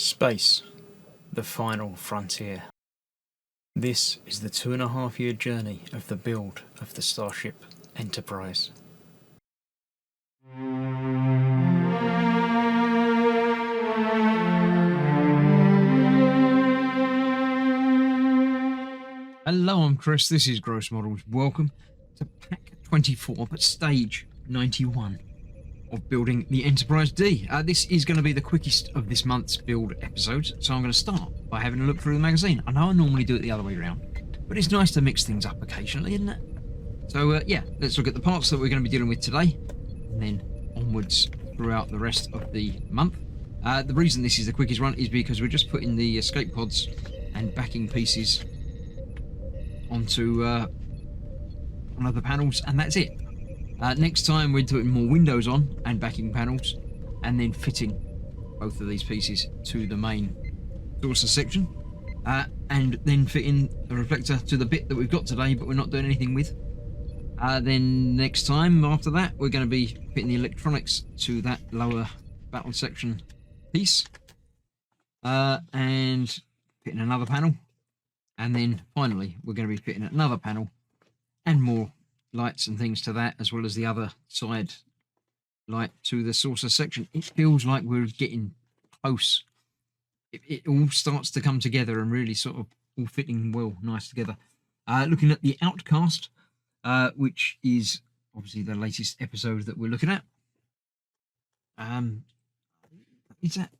Space, the final frontier. This is the 2.5-year journey of the build of the Starship Enterprise. Hello, I'm Chris, this is Gross Models. Welcome to Pack 24, but Stage 91 of building the Enterprise-D. This is going to be the quickest of this month's build episodes, so I'm going to start by having a look through the magazine. I know I normally do it the other way around, but it's nice to mix things up occasionally, isn't it? So yeah, let's look at the parts that we're going to be dealing with today, and then onwards throughout the rest of the month. The reason this is the quickest run is because we're just putting the escape pods and backing pieces onto one of the panels, and that's it. Next time we're doing more windows on and backing panels, and then fitting both of these pieces to the main saucer section, and then fitting the reflector to the bit that we've got today but we're not doing anything with. Then next time after that we're going to be fitting the electronics to that lower battle section piece, and fitting another panel, and then finally we're going to be fitting another panel and more lights and things to that, as well as the other side light to the saucer section. It feels like we're getting close. It all starts to come together and really sort of all fitting well, nice together. Looking at the Outcast, which is obviously the latest episode that we're looking at. Is that?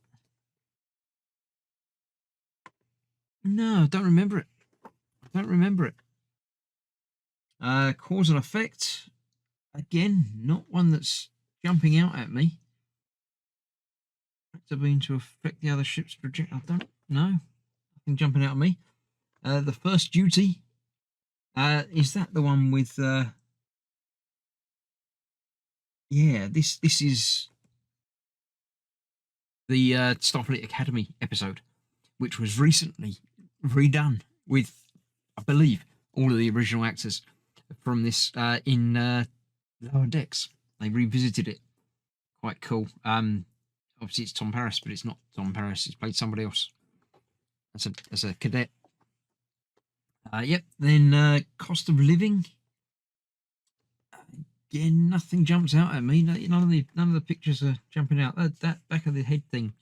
No, I don't remember it. I don't remember it. Cause and effect, again, not one that's jumping out at me. To been to affect the other ship's trajectory. I don't know. Nothing jumping out at me. The first duty, is that the one with? Yeah, this is the Starfleet Academy episode, which was recently redone with, I believe, all of the original actors from this in Lower Decks. They revisited it. Quite cool. Obviously it's Tom Paris, but it's not Tom Paris. It's played somebody else as a cadet. Yep. Then cost of living. Again, nothing jumps out at me. None of the pictures are jumping out. That back of the head thing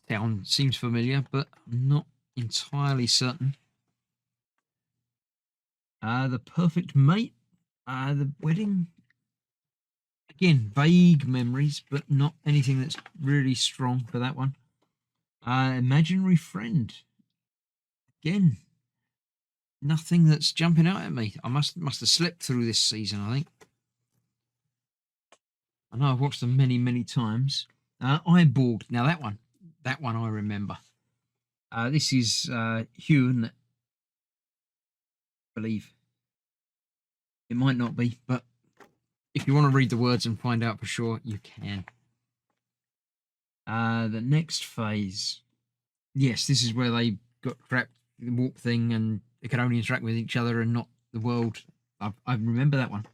down seems familiar, but I'm not entirely certain. The perfect mate. The wedding. Again, vague memories, but not anything that's really strong for that one. Imaginary friend. Again, nothing that's jumping out at me. I must have slept through this season, I think. I know I've watched them many times. Eyeborg. Now that one I remember. This is Hugh, isn't it? I believe. It might not be, but if you want to read the words and find out for sure, you can. The next phase. Yes, this is where they got trapped in the warp thing and they could only interact with each other and not the world. I remember that one.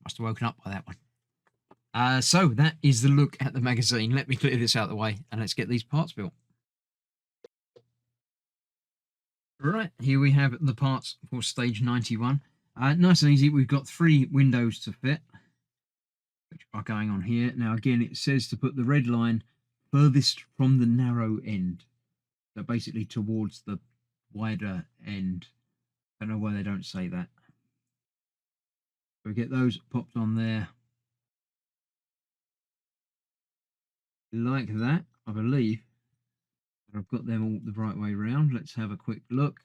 Must have woken up by that one. So that is the look at the magazine. Let me clear this out of the way and let's get these parts built. Right, here we have the parts for stage 91. Nice and easy. We've got 3 windows to fit, which are going on here. Now, again, it says to put the red line furthest from the narrow end. So basically towards the wider end. I don't know why they don't say that. So we get those popped on there. Like that, I believe. I've got them all the right way around. Let's have a quick look.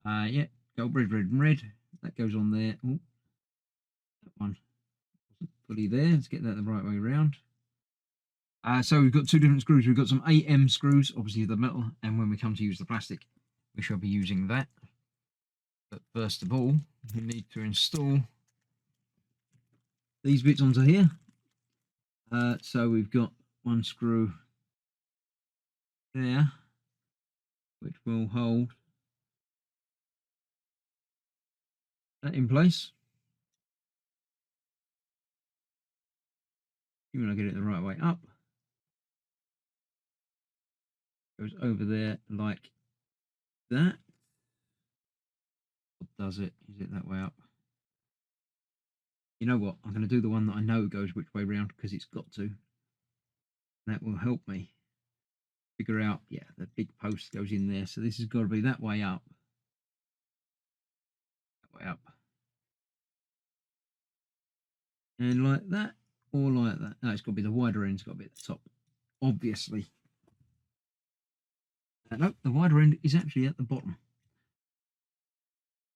Yeah, gold, red, red, and red. That goes on there. Oh, that one wasn't fully there. Let's get that the right way around. So we've got 2 different screws. We've got some AM screws, obviously the metal, and when we come to use the plastic, we shall be using that. But first of all, we need to install these bits onto here. So we've got 1 screw there, which will hold that in place. You want to get it the right way up. Goes over there like that. Or does it? Is it that way up? You know what? I'm going to do the one that I know goes which way round because it's got to. That will help me figure out, yeah, the big post goes in there. So this has got to be that way up. That way up. And like that, or like that. No, it's got to be the wider end. It's got to be at the top, obviously. No, the wider end is actually at the bottom.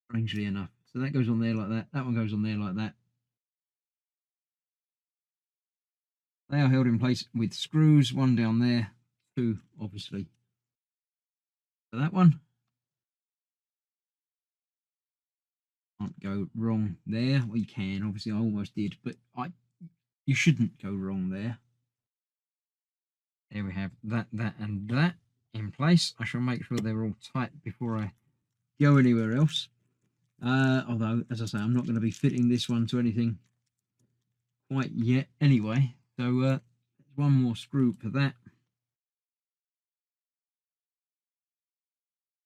Strangely enough. So that goes on there like that. That one goes on there like that. They are held in place with screws, one down there, two, obviously, for that one. Can't go wrong there. Well, you can, obviously, I almost did, but you shouldn't go wrong there. There we have that, and that in place. I shall make sure they're all tight before I go anywhere else. Although, as I say, I'm not going to be fitting this one to anything quite yet anyway. So one more screw for that.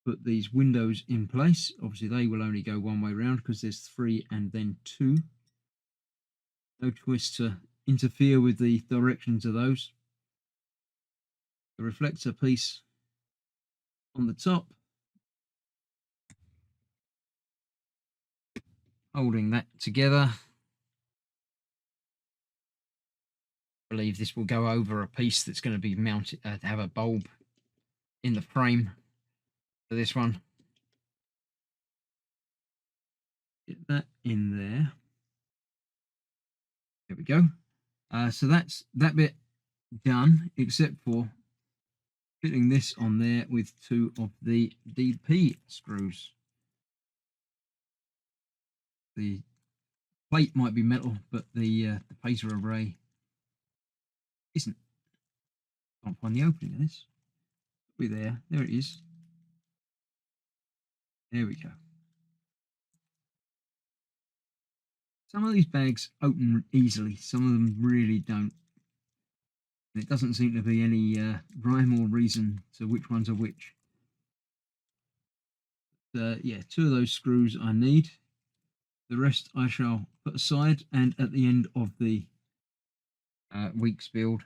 Put these windows in place. Obviously, they will only go one way round because there's 3 and then 2. No choice to interfere with the directions of those. The reflector piece on the top, holding that together. I believe this will go over a piece that's going to be mounted to have a bulb in the frame for this one. Get that in there. There we go. So that's that bit done, except for fitting this on there with 2 of the DP screws. The plate might be metal, but the pacer array isn't. Can't find the opening of this. It'll be there. There it is. There we go. Some of these bags open easily. Some of them really don't. And it doesn't seem to be any rhyme or reason to which ones are which. Yeah, 2 of those screws I need. The rest I shall put aside, and at the end of the week's build,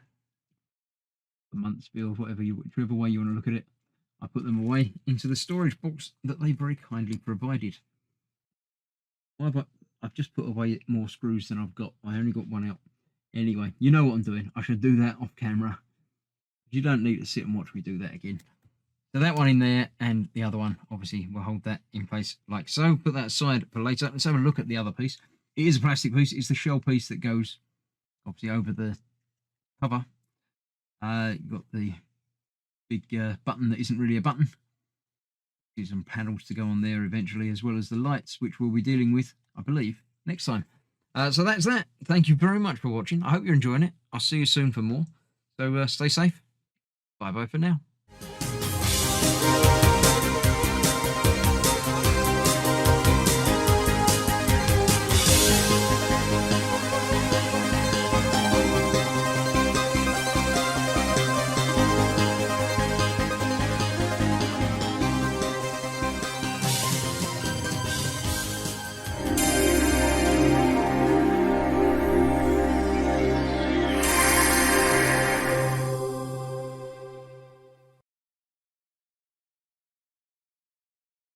the month's build, whichever way you want to look at it, I put them away into the storage box that they very kindly provided. I've just put away more screws than I've got. I only got 1 out. Anyway, you know what I'm doing. I should do that off camera. You don't need to sit and watch me do that again. So that one in there, and the other one, obviously, we'll hold that in place like so. Put that aside for later. Let's have a look at the other piece. It is a plastic piece. It's the shell piece that goes, obviously, over the cover. You've got the big button that isn't really a button. There's some panels to go on there eventually, as well as the lights, which we'll be dealing with, I believe, next time. So that's that. Thank you very much for watching. I hope you're enjoying it. I'll see you soon for more. So stay safe. Bye-bye for now.